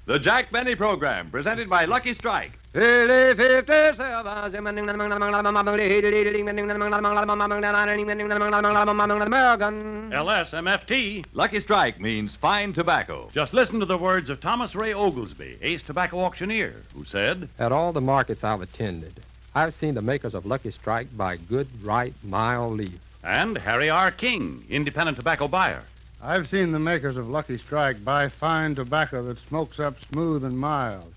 The Jack Benny Program, presented by Lucky Strike. LSMFT. Lucky Strike means fine tobacco. Just listen to the words of Thomas Ray Oglesby, ace tobacco auctioneer, who said, At all the markets I've attended, I've seen the makers of Lucky Strike buy good, right, mild leaf. and Harry R. King, independent tobacco buyer. I've seen the makers of Lucky Strike buy fine tobacco that smokes up smooth and mild.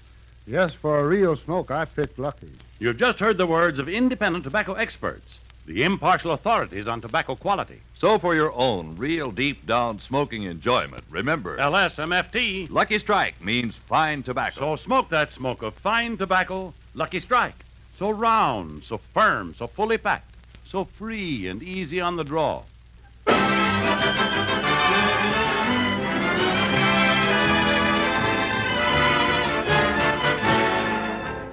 Yes, for a real smoke, I picked Lucky. You've just heard the words of independent tobacco experts, the impartial authorities on tobacco quality. So for your own real deep-down smoking enjoyment, remember, LSMFT. Lucky Strike means fine tobacco. So smoke that smoke of fine tobacco, Lucky Strike. So round, so firm, so fully packed, so free and easy on the draw.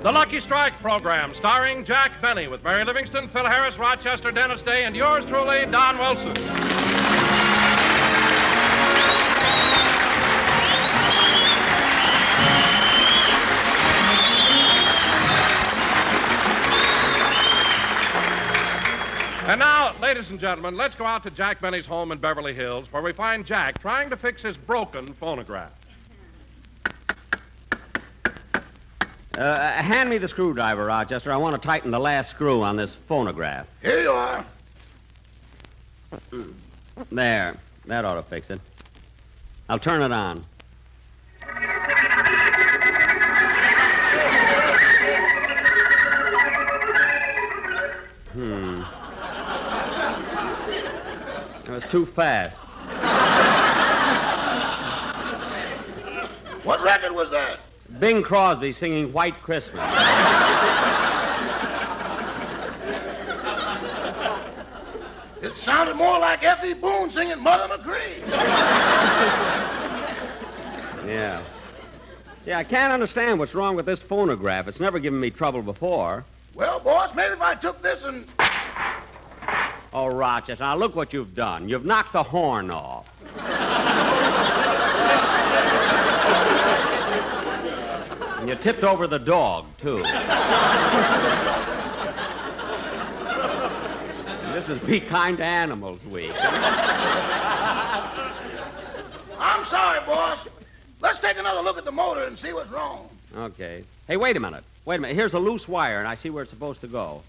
The Lucky Strike program, starring Jack Benny, with Mary Livingston, Phil Harris, Rochester, Dennis Day, and yours truly, Don Wilson. And now, ladies and gentlemen, let's go out to Jack Benny's home in Beverly Hills, where we find Jack trying to fix his broken phonograph. Hand me the screwdriver, Rochester. I want to tighten the last screw on this phonograph. Here you are. There. That ought to fix it. I'll turn it on. That was too fast. What record was that? Bing Crosby singing White Christmas. It sounded more like F.E. Boone singing Mother McCree. Yeah. Yeah, I can't understand what's wrong with this phonograph. It's never given me trouble before. Well, boss, maybe if I took this and... Oh, Rochester, now look what you've done. You've knocked the horn off. And you tipped over the dog, too. This is Be Kind to Animals Week. I'm sorry, boss. Let's take another look at the motor and see what's wrong. Okay. Hey, wait a minute. Wait a minute. Here's a loose wire, and I see where it's supposed to go.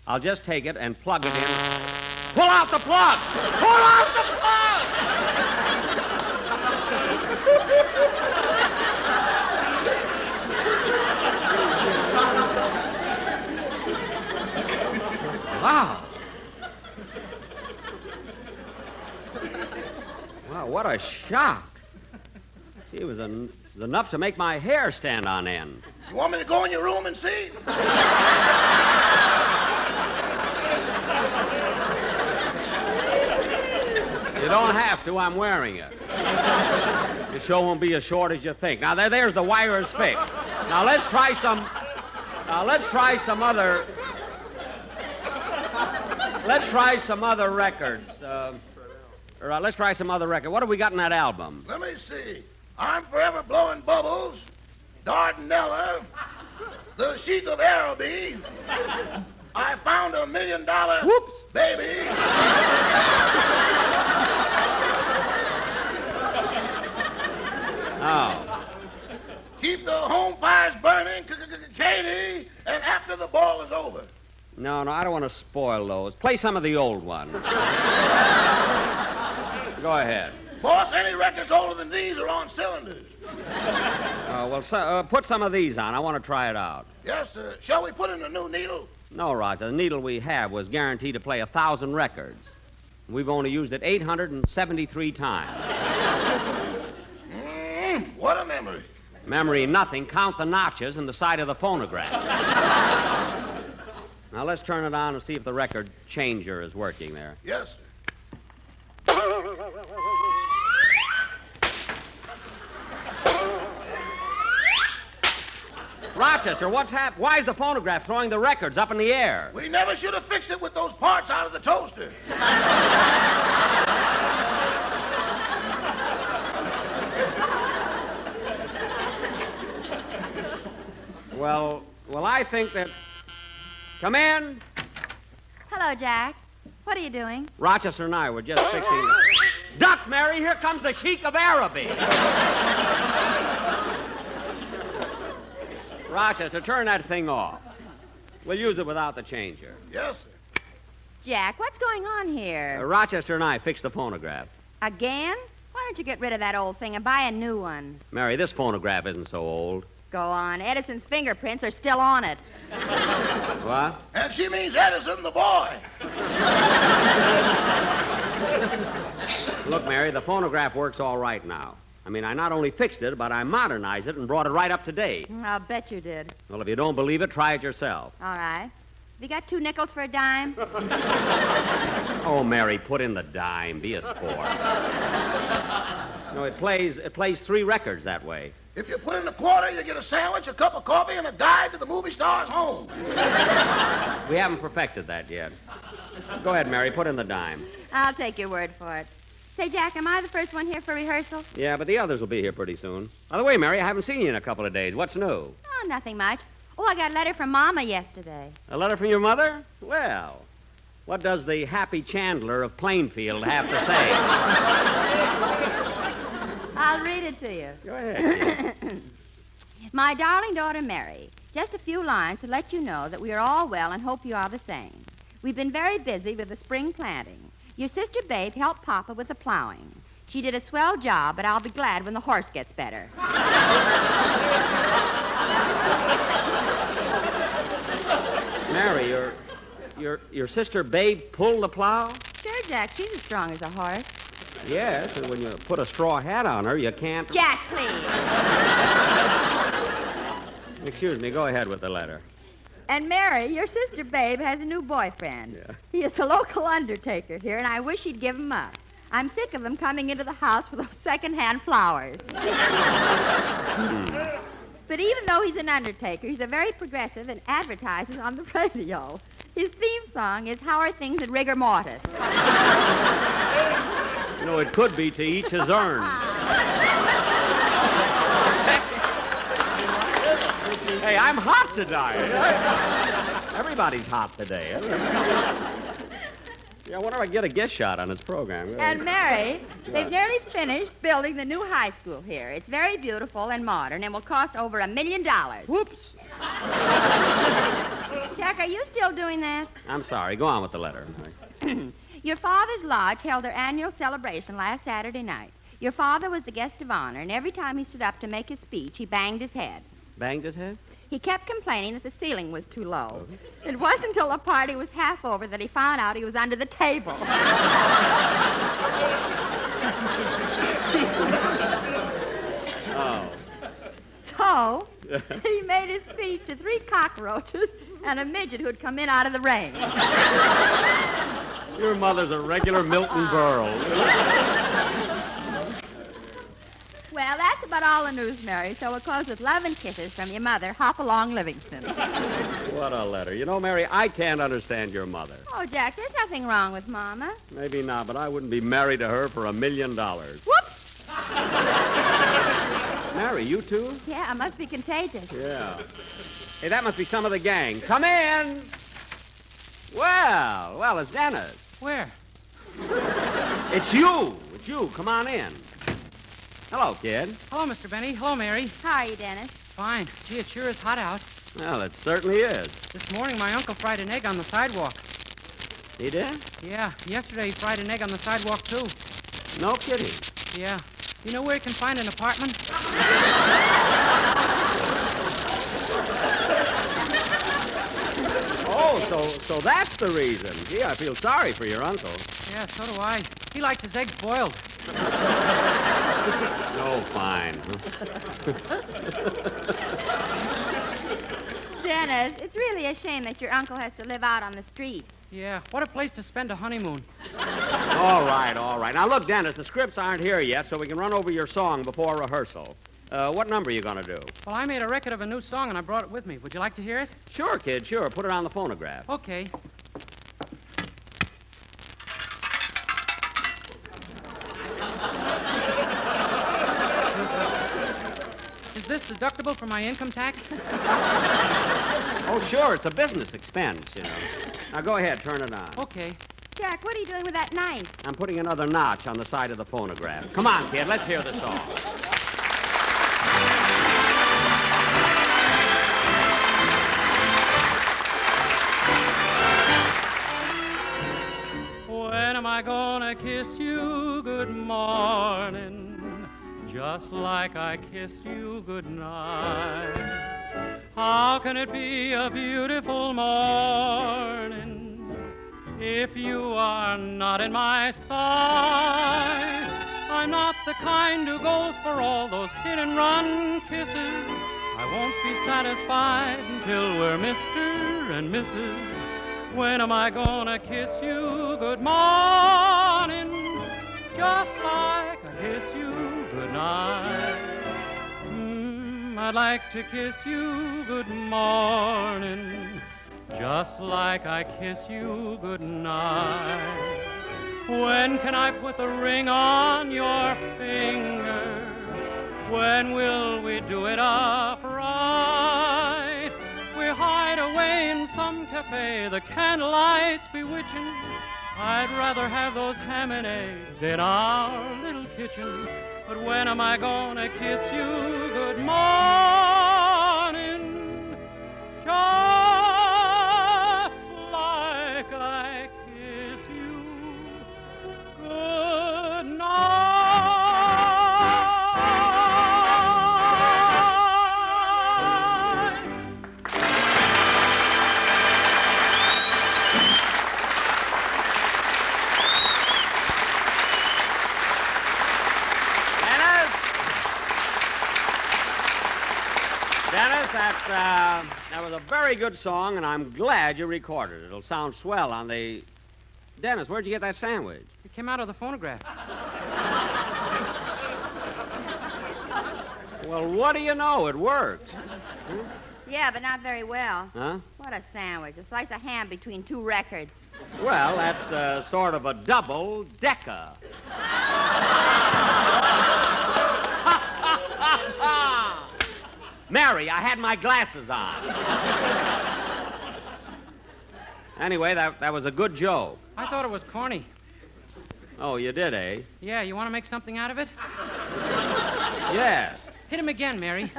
I'll just take it and plug it in. Pull out the plug! Pull out the plug! Wow. Wow, what a shock. It was enough to make my hair stand on end. You want me to go in your room and see? You don't have to. I'm wearing it. The show won't be as short as you think. Now, there's the wire is fixed. Now, let's try some other... Let's try some other records. Let's try some other record. What have we got in that album? Let me see. I'm Forever Blowing Bubbles, Dardanella, The Sheik of Araby, I Found $1 Million... Whoops! Baby. Oh. Keep the home fires burning, Katie, and after the ball is over. No, I don't want to spoil those. Play some of the old ones. Go ahead. Boss, any records older than these are on cylinders. Put some of these on. I want to try it out. Yes, sir. Shall we put in a new needle? No, Roger. The needle we have was guaranteed to play 1,000 records. We've only used it 873 times. What a memory. Memory, nothing. Count the notches in the side of the phonograph. Now, let's turn it on and see if the record changer is working there. Yes, sir. Rochester, what's happened? Why is the phonograph throwing the records up in the air? We never should have fixed it with those parts out of the toaster. Well, I think that... Come in. Hello, Jack. What are you doing? Rochester and I were just fixing... Duck, Mary, here comes the Sheik of Araby. Rochester, turn that thing off. We'll use it without the changer. Yes, sir. Jack, what's going on here? Rochester and I fixed the phonograph. Again? Why don't you get rid of that old thing and buy a new one? Mary, this phonograph isn't so old. Go on. Edison's fingerprints are still on it. What? And she means Edison, the boy. Look, Mary, the phonograph works all right now. I mean, I not only fixed it, but I modernized it and brought it right up to date. I'll bet you did. Well, if you don't believe it, try it yourself. All right. Have you got 2 nickels for a dime? Oh, Mary, put in the dime. Be a sport. No, it plays 3 records that way. If you put in a quarter, you get a sandwich, a cup of coffee, and a guide to the movie star's home. We haven't perfected that yet. Go ahead, Mary, put in the dime. I'll take your word for it. Say, Jack, am I the first one here for rehearsal? Yeah, but the others will be here pretty soon. By the way, Mary, I haven't seen you in a couple of days. What's new? Oh, nothing much. Oh, I got a letter from Mama yesterday. A letter from your mother? Well, what does the happy Chandler of Plainfield have to say? I'll read it to you. Go ahead. My darling daughter, Mary, just a few lines to let you know that we are all well and hope you are the same. We've been very busy with the spring planting. Your sister Babe helped Papa with the plowing. She did a swell job, but I'll be glad when the horse gets better. Mary, your sister Babe pulled the plow? Sure, Jack, she's as strong as a horse. Yes, and when you put a straw hat on her, you can't... Jack, please. Excuse me, go ahead with the letter. And Mary, your sister Babe has a new boyfriend. Yeah. He is the local undertaker here, and I wish he'd give him up. I'm sick of him coming into the house with those second-hand flowers. But even though he's an undertaker, he's a very progressive and advertises on the radio. His theme song is How Are Things at Rigor Mortis? You know, it could be To Each His Own. Hey, I'm hot tonight. Everybody's hot today. Yeah, I wonder if I can get a guest shot on this program. And Mary, they've nearly finished building the new high school here. It's very beautiful and modern and will cost over $1 million. Whoops. Jack, are you still doing that? I'm sorry. Go on with the letter. Your father's lodge held their annual celebration last Saturday night. Your father was the guest of honor, and every time he stood up to make his speech, he banged his head. Banged his head? He kept complaining that the ceiling was too low. It wasn't until the party was half over that he found out he was under the table. Oh. So, he made his speech to 3 cockroaches and a midget who had come in out of the rain. Your mother's a regular Milton Berle. Well, that's about all the news, Mary, so we'll close with love and kisses from your mother, Hopalong Livingston. What a letter. You know, Mary, I can't understand your mother. Oh, Jack, there's nothing wrong with Mama. Maybe not, but I wouldn't be married to her for $1 million. Whoops! Mary, you too? Yeah, I must be contagious. Yeah. Hey, that must be some of the gang. Come in! Well, it's Dennis. Where? It's you. Come on in. Hello, kid. Hello, Mr. Benny. Hello, Mary. How are you, Dennis? Fine. Gee, it sure is hot out. Well, it certainly is. This morning, my uncle fried an egg on the sidewalk. He did? Yeah, yesterday he fried an egg on the sidewalk, too. No kidding. Yeah. You know where he can find an apartment? Oh, so that's the reason. Gee, I feel sorry for your uncle. Yeah, so do I. He likes his eggs boiled. Oh, fine. Dennis, it's really a shame that your uncle has to live out on the street. Yeah, what a place to spend a honeymoon. All right. Now, look, Dennis, the scripts aren't here yet, so we can run over your song before rehearsal. What number are you going to do? Well, I made a record of a new song, and I brought it with me. Would you like to hear it? Sure, kid, sure. Put it on the phonograph. Okay. Is this deductible from my income tax? Oh, sure, it's a business expense, you know. Now, go ahead, turn it on. Okay. Jack, what are you doing with that knife? I'm putting another notch on the side of the phonograph. Come on, kid, let's hear the song. When am I gonna kiss you good morning, just like I kissed you good night? How can it be a beautiful morning if you are not in my sight? I'm not the kind who goes for all those hit-and-run kisses. I won't be satisfied until we're Mr. and Mrs. When am I gonna kiss you good morning, just like I kiss you good night? I'd like to kiss you good morning, just like I kiss you good night. When can I put the ring on your finger? When will we do it upright? We hide away in some cafe, the candlelight's bewitching. I'd rather have those ham and eggs in our little kitchen. But when am I gonna kiss you good morning, just like I kiss you good night? Dennis, that was a very good song, and I'm glad you recorded it. It'll sound swell on the... Dennis, where'd you get that sandwich? It came out of the phonograph. Well, what do you know? It works. Yeah, but not very well. Huh? What a sandwich. A slice of ham between two records. Well, that's sort of a double-decker. Mary, I had my glasses on. Anyway, that was a good joke. I thought it was corny. Oh, you did, eh? Yeah, you want to make something out of it? Yes. Hit him again, Mary.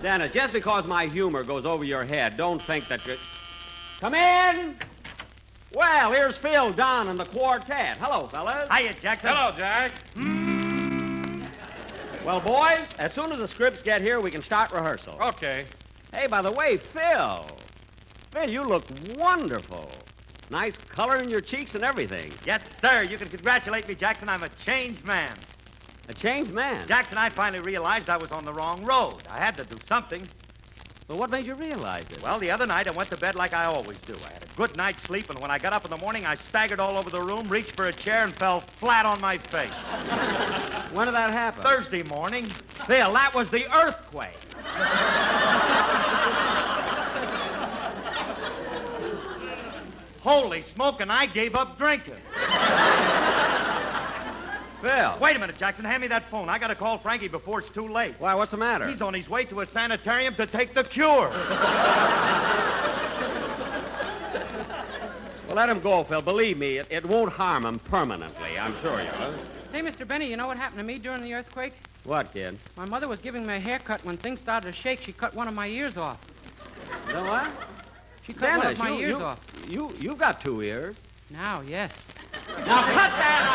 Dennis, just because my humor goes over your head, don't think that you... Come in! Well, here's Phil, Don, and the quartet. Hello, fellas. Hiya, Jackson. Hello, Jack. Well, boys, as soon as the scripts get here, we can start rehearsal. Okay. Hey, by the way, Phil. Phil, you look wonderful. Nice color in your cheeks and everything. Yes, sir. You can congratulate me, Jackson. I'm a changed man. A changed man. Jackson, I finally realized I was on the wrong road. I had to do something. Well, what made you realize it? Well, the other night I went to bed like I always do. I had a good night's sleep, and when I got up in the morning, I staggered all over the room, reached for a chair, and fell flat on my face. When did that happen? Thursday morning. Phil, that was the earthquake. Holy smoke, and I gave up drinking. Phil. Wait a minute, Jackson. Hand me that phone. I got to call Frankie before it's too late. Why, what's the matter? He's on his way to a sanitarium to take the cure. Well, let him go, Phil. Believe me, it won't harm him permanently, I'm sure you will. Say, Mr. Benny, you know what happened to me during the earthquake? What, kid? My mother was giving me a haircut. When things started to shake, she cut one of my ears off. You know what? She cut one of my you, ears you, off. You've got two ears. Now, yes. Now cut that out!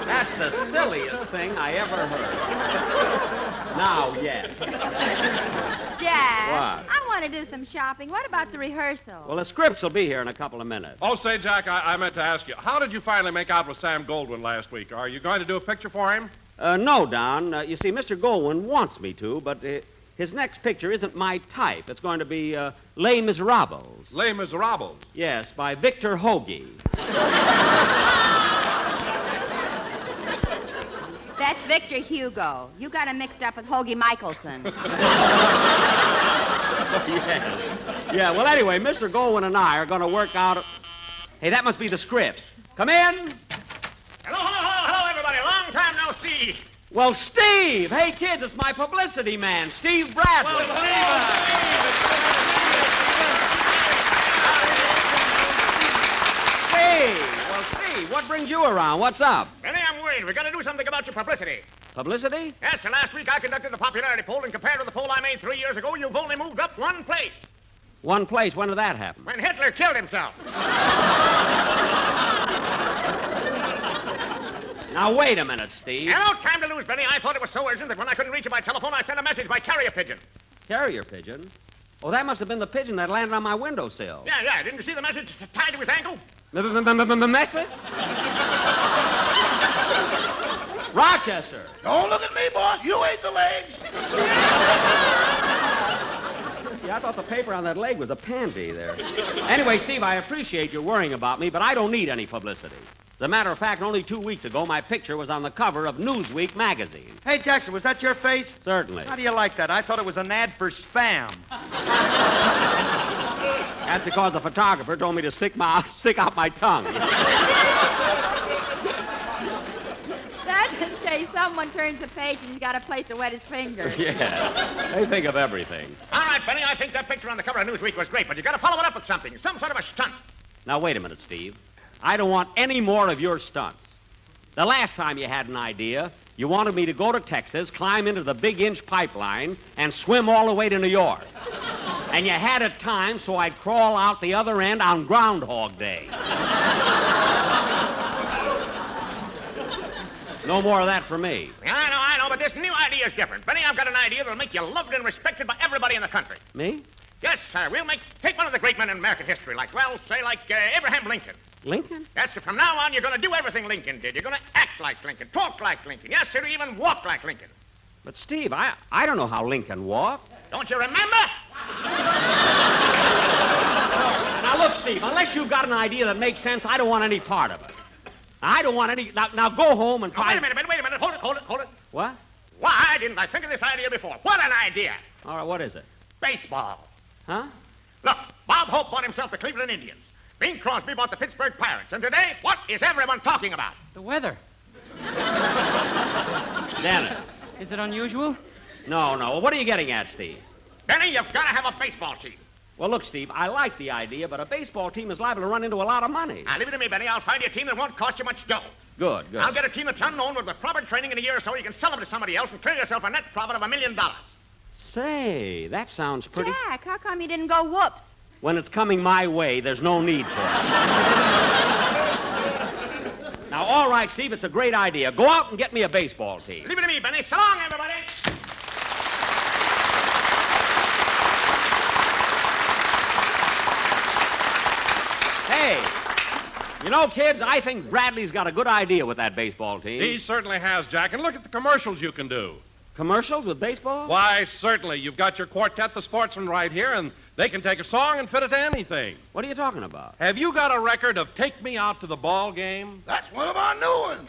That's the silliest thing I ever heard. Now, yes. Jack, What? I want to do some shopping. What about the rehearsal? Well, the scripts will be here in a couple of minutes. Oh, say, Jack, I meant to ask you, how did you finally make out with Sam Goldwyn last week? Are you going to do a picture for him? No, Don. You see, Mr. Goldwyn wants me to, but his next picture isn't my type. It's going to be Les Miserables. Les Miserables. Yes, by Victor Hoagie. That's Victor Hugo. You got him mixed up with Hoagie Michelson. Yes. Yeah, well, anyway, Mr. Goldwyn and I are going to work out... Hey, that must be the script. Come in. Hello, everybody. Long time no see. Well, Steve! Hey, kids, it's my publicity man, Steve Bradley. Steve, what brings you around? What's up? Benny, I'm worried. We've got to do something about your publicity. Publicity? Yes, sir. Last week I conducted a popularity poll, and compared to the poll I made 3 years ago, you've only moved up one place. One place. When did that happen? When Hitler killed himself. Now, wait a minute, Steve. No time to lose, Benny. I thought it was so urgent that when I couldn't reach you by telephone, I sent a message by carrier pigeon. Carrier pigeon? Oh, that must have been the pigeon that landed on my windowsill. Yeah. Didn't you see the message tied to his ankle? Message? Rochester. Don't look at me, boss. You ate the legs. Yeah, I thought the paper on that leg was a panty there. Anyway, Steve, I appreciate your worrying about me, but I don't need any publicity. As a matter of fact, only 2 weeks ago, my picture was on the cover of Newsweek magazine. Hey, Jackson, was that your face? Certainly. How do you like that? I thought it was an ad for Spam. That's because the photographer told me to stick out my tongue. That's in case someone turns the page and he's got a place to wet his fingers. Yeah, they think of everything. All right, Benny, I think that picture on the cover of Newsweek was great, but you got to follow it up with something, some sort of a stunt. Now, wait a minute, Steve. I don't want any more of your stunts. The last time you had an idea, you wanted me to go to Texas, climb into the Big Inch pipeline, and swim all the way to New York. And you had it timed so I'd crawl out the other end on Groundhog Day. No more of that for me. I know, but this new idea is different. Benny, I've got an idea that'll make you loved and respected by everybody in the country. Me? Yes, sir. Take one of the great men in American history, like Abraham Lincoln. Lincoln? Yes, sir. From now on, you're going to do everything Lincoln did. You're going to act like Lincoln, talk like Lincoln. Yes, sir, even walk like Lincoln. But, Steve, I don't know how Lincoln walked. Don't you remember? Now, look, Steve, unless you've got an idea that makes sense, I don't want any part of it. I don't want any... Now go home and try... Wait a minute. Hold it. What? Why didn't I think of this idea before? What an idea. All right, what is it? Baseball. Huh? Look, Bob Hope bought himself the Cleveland Indians. Bing Crosby bought the Pittsburgh Pirates. And today, what is everyone talking about? The weather. Dennis. Is it unusual? No. What are you getting at, Steve? Benny, you've got to have a baseball team. Well, look, Steve, I like the idea, but a baseball team is liable to run into a lot of money. Now, leave it to me, Benny. I'll find you a team that won't cost you much dough. Good. I'll get a team that's unknown, but with proper training in a year or so, you can sell them to somebody else and clear yourself a net profit of $1 million. Say, that sounds pretty... Jack, how come you didn't go whoops? When it's coming my way, there's no need for it. Now, all right, Steve, it's a great idea. Go out and get me a baseball team. Leave it to me, Benny. So long, everybody. Hey, you know, kids, I think Bradley's got a good idea with that baseball team. He certainly has, Jack. And look at the commercials you can do. Commercials with baseball? Why, certainly. You've got your quartet, the Sportsmen, right here, and they can take a song and fit it to anything. What are you talking about? Have you got a record of Take Me Out to the Ball Game? That's one of our new ones.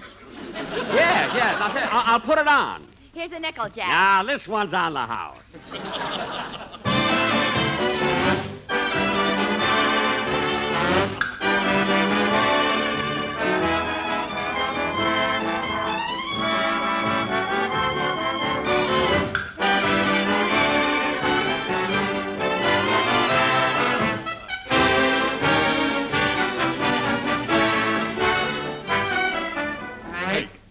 Yes. I'll put it on. Here's a nickel, Jack. Now, this one's on the house.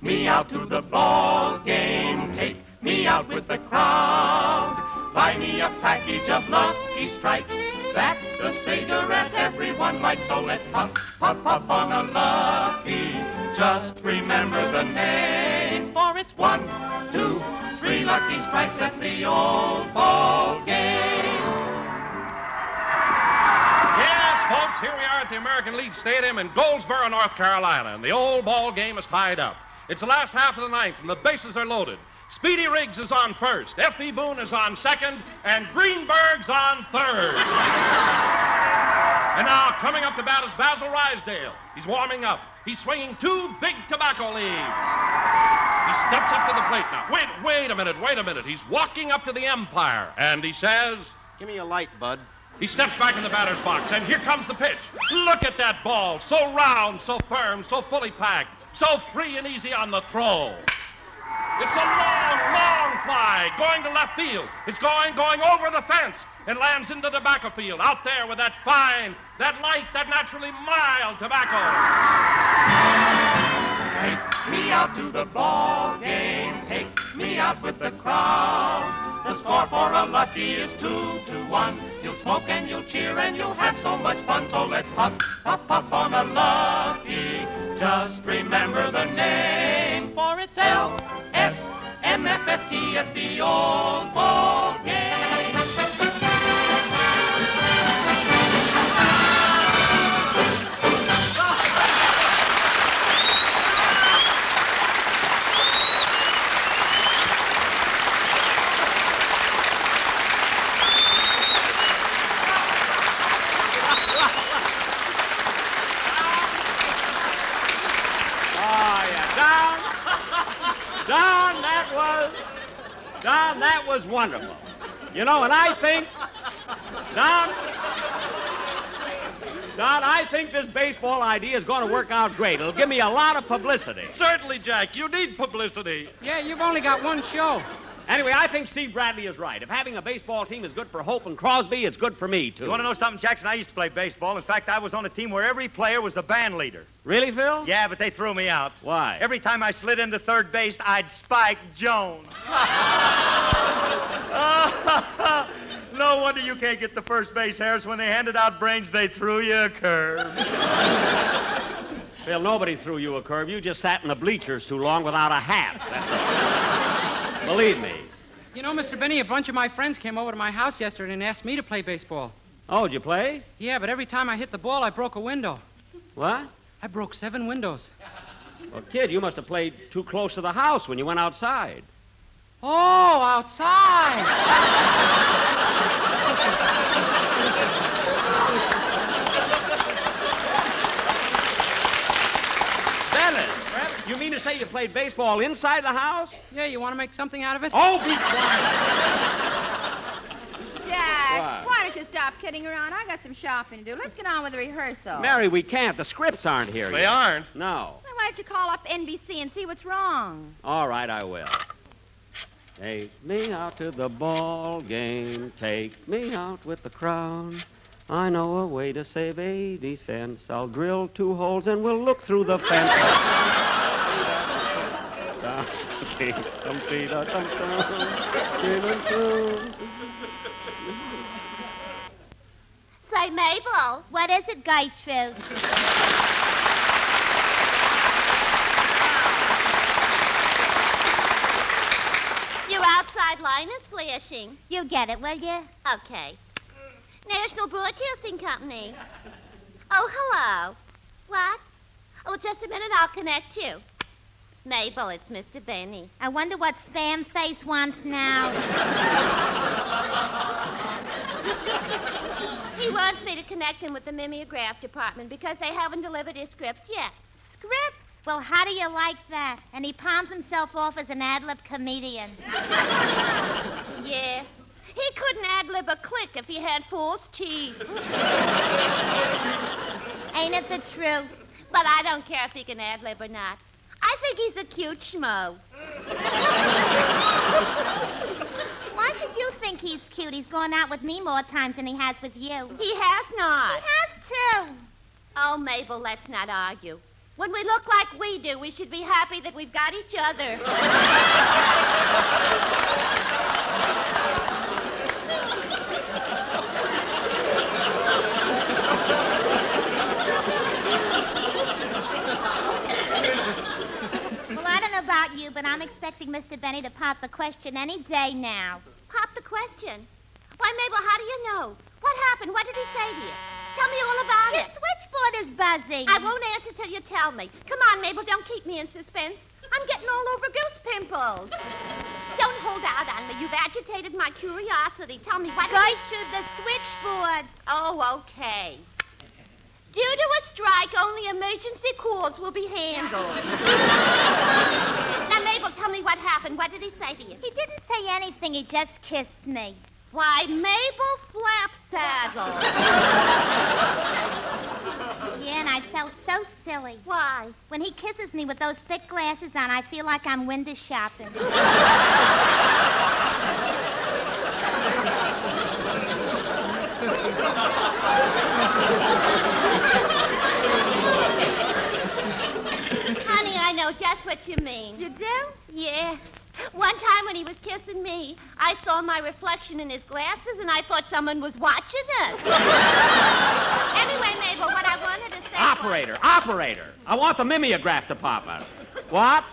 Me out to the ball game, take me out with the crowd. Buy me a package of Lucky Strikes, that's the cigarette everyone likes. So let's puff, puff, puff on a Lucky. Just remember the name, for it's 1, 2, 3 Lucky Strikes at the old ball game. Yes, folks, here we are at the American League Stadium in Goldsboro, North Carolina, and the old ball game is tied up. It's the last half of the ninth, and the bases are loaded. Speedy Riggs is on first, F.E. Boone is on second, and Greenberg's on third. And now, coming up to bat is Basil Rysdale. He's warming up. He's swinging 2 big tobacco leaves. He steps up to the plate now. Wait a minute. He's walking up to the umpire, and he says, Give me a light, Bud. He steps back in the batter's box, and here comes the pitch. Look at that ball. So round, so firm, so fully packed, so free and easy on the throw. It's a long, long fly going to left field. It's going over the fence and lands into the tobacco field out there with that fine, that light, that naturally mild tobacco. Take me out to the ball game. Take me out with the crowd. The score for a lucky is 2-1. You'll smoke and you'll cheer and you'll have so much fun. So let's puff, puff, puff on a lucky. Just remember the name, for it's LSMFFT at the old ball game. Don, that was wonderful. You know, and I think, Don, I think this baseball idea is going to work out great. It'll give me a lot of publicity. Certainly, Jack. You need publicity. Yeah, you've only got one show. Anyway, I think Steve Bradley is right. If having a baseball team is good for Hope and Crosby, it's good for me, too. You want to know something, Jackson? I used to play baseball. In fact, I was on a team where every player was the band leader. Really, Phil? Yeah, but they threw me out. Why? Every time I slid into third base, I'd spike Jones. No wonder you can't get the first base, Harris. When they handed out brains, they threw you a curve. Phil, nobody threw you a curve. You just sat in the bleachers too long without a hat. That's all. Believe me. You know, Mr. Benny, a bunch of my friends came over to my house yesterday and asked me to play baseball. Oh, did you play? Yeah, but every time I hit the ball, I broke a window. What? I broke 7 windows. Well, kid, you must have played too close to the house when you went outside. Oh, outside! Dennis, you mean to say you played baseball inside the house? Yeah, you want to make something out of it? Oh, be quiet! Jack, why don't you stop kidding around? I got some shopping to do. Let's get on with the rehearsal. Mary, we can't. The scripts aren't here yet. They aren't? No. Well, why don't you call up NBC and see what's wrong? All right, I will. Take me out to the ball game. Take me out with the crowd. I know a way to save 80 cents. I'll drill 2 holes and we'll look through the fence. Say, Mabel, what is it, Gertrude? Your outside line is flashing. You get it, will you? Okay. National Broadcasting Company. Oh, hello. What? Oh, just a minute, I'll connect you. Mabel, it's Mr. Benny. I wonder what Spam Face wants now. He wants me to connect him with the mimeograph department because they haven't delivered his scripts yet. Scripts? Well, how do you like that? And he palms himself off as an ad-lib comedian. Yeah. He couldn't ad-lib a click if he had false teeth. Ain't it the truth? But I don't care if he can ad-lib or not. I think he's a cute schmo. Why should you think he's cute? He's gone out with me more times than he has with you. He has not. He has too. Oh, Mabel, let's not argue. When we look like we do, we should be happy that we've got each other. Well, I don't know about you, but I'm expecting Mr. Benny to pop the question any day now. Pop the question? Why, Mabel, how do you know? What happened? What did he say to you? Tell me all about it. His switchboard is buzzing. I won't answer till you tell me. Come on, Mabel, don't keep me in suspense. I'm getting all over goose pimples. Don't hold out on me. You've agitated my curiosity. Tell me what... Go through the switchboard. Oh, okay. Due to a strike, only emergency calls will be handled. Now, Mabel, tell me what happened. What did he say to you? He didn't say anything. He just kissed me. Why, Mabel Flapsaddle. Yeah, and I felt so silly. Why? When he kisses me with those thick glasses on, I feel like I'm window shopping. Honey, I know just what you mean. You do? Yeah. One time when he was kissing me, I saw my reflection in his glasses, and I thought someone was watching us. Anyway, Mabel, what I wanted to say Operator! I want the mimeograph to pop out. What?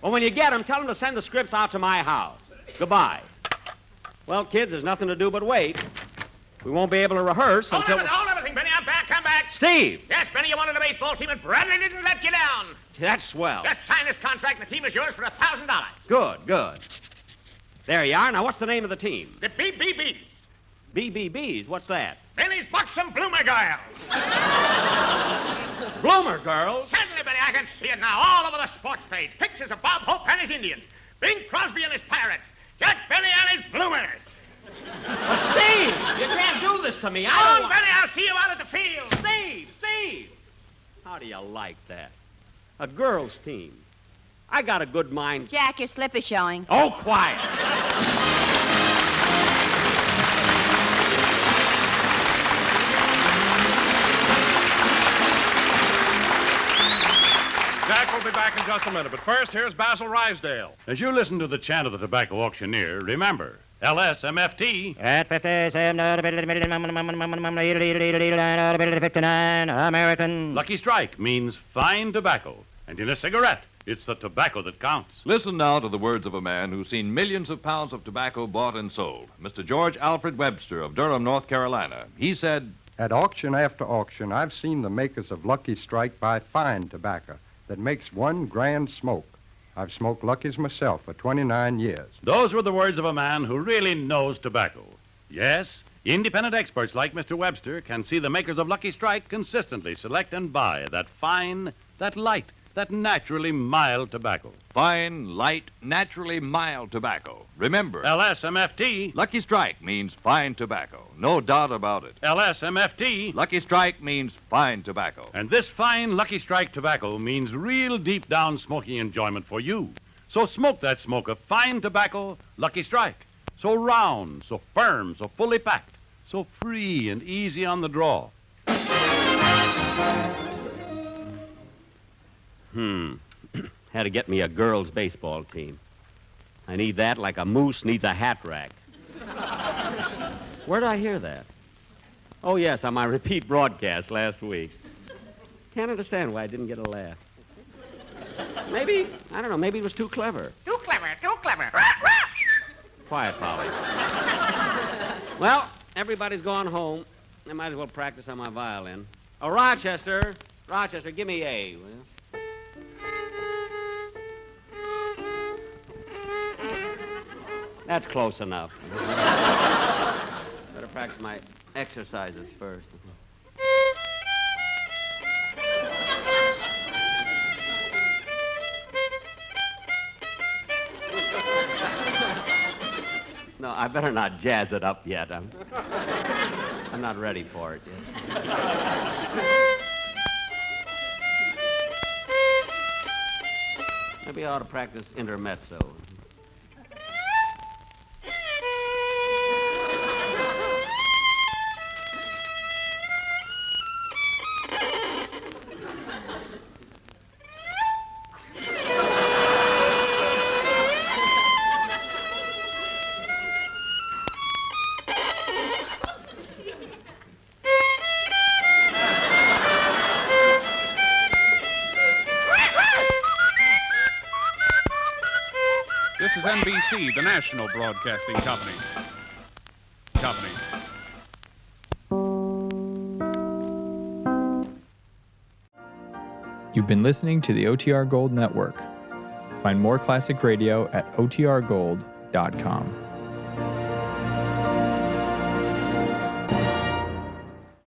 Well, when you get them, tell them to send the scripts out to my house. Goodbye. Well, kids, there's nothing to do but wait. We won't be able to rehearse until... Hold everything, Benny. I'm back. Come back. Steve! Yes, Benny, you wanted a baseball team, and Bradley didn't let you down. That's swell. Just sign this contract, and the team is yours for $1,000. Good. There you are. Now, what's the name of the team? The BBBs. BBBs? What's that? Benny's Buxom Bloomer Girls. Bloomer Girls? Certainly, Benny. I can see it now all over the sports page. Pictures of Bob Hope and his Indians. Bing Crosby and his Pirates. Jack Benny and his Bloomers. Well, Steve, you can't do this to me. Come on, Benny. I'll see you out at the field. Steve! How do you like that? A girls' team. I got a good mind. Jack, your slip is showing. Oh, quiet. Jack will be back in just a minute, but first, here's Basil Rysdale. As you listen to the chant of the tobacco auctioneer, remember, LSMFT. At 57, American. Lucky Strike means fine tobacco. And in a cigarette, it's the tobacco that counts. Listen now to the words of a man who's seen millions of pounds of tobacco bought and sold. Mr. George Alfred Webster of Durham, North Carolina. He said, At auction after auction, I've seen the makers of Lucky Strike buy fine tobacco that makes one grand smoke. I've smoked Lucky's myself for 29 years. Those were the words of a man who really knows tobacco. Yes, independent experts like Mr. Webster can see the makers of Lucky Strike consistently select and buy that fine, that light, that naturally mild tobacco. fine, light, naturally mild tobacco. Remember, LSMFT. Lucky Strike means fine tobacco. No doubt about it. LSMFT. Lucky Strike means fine tobacco. And this fine Lucky Strike tobacco means real deep down smoking enjoyment for you. So smoke that smoke of fine tobacco, Lucky Strike. So round, so firm, so fully packed, so free and easy on the draw. Had to get me a girls' baseball team. I need that like a moose needs a hat rack. Where'd I hear that? Oh, yes, on my repeat broadcast last week. Can't understand why I didn't get a laugh. Maybe, I don't know, maybe it was too clever. Too clever, too clever. Quiet, Polly. Well, everybody's gone home. I might as well practice on my violin. Oh, Rochester, give me A, will you? That's close enough. Better practice my exercises first. No, I better not jazz it up yet. I'm not ready for it yet. Maybe I ought to practice intermezzo. This is NBC, the national broadcasting company. You've been listening to the OTR Gold Network. Find more classic radio at otrgold.com.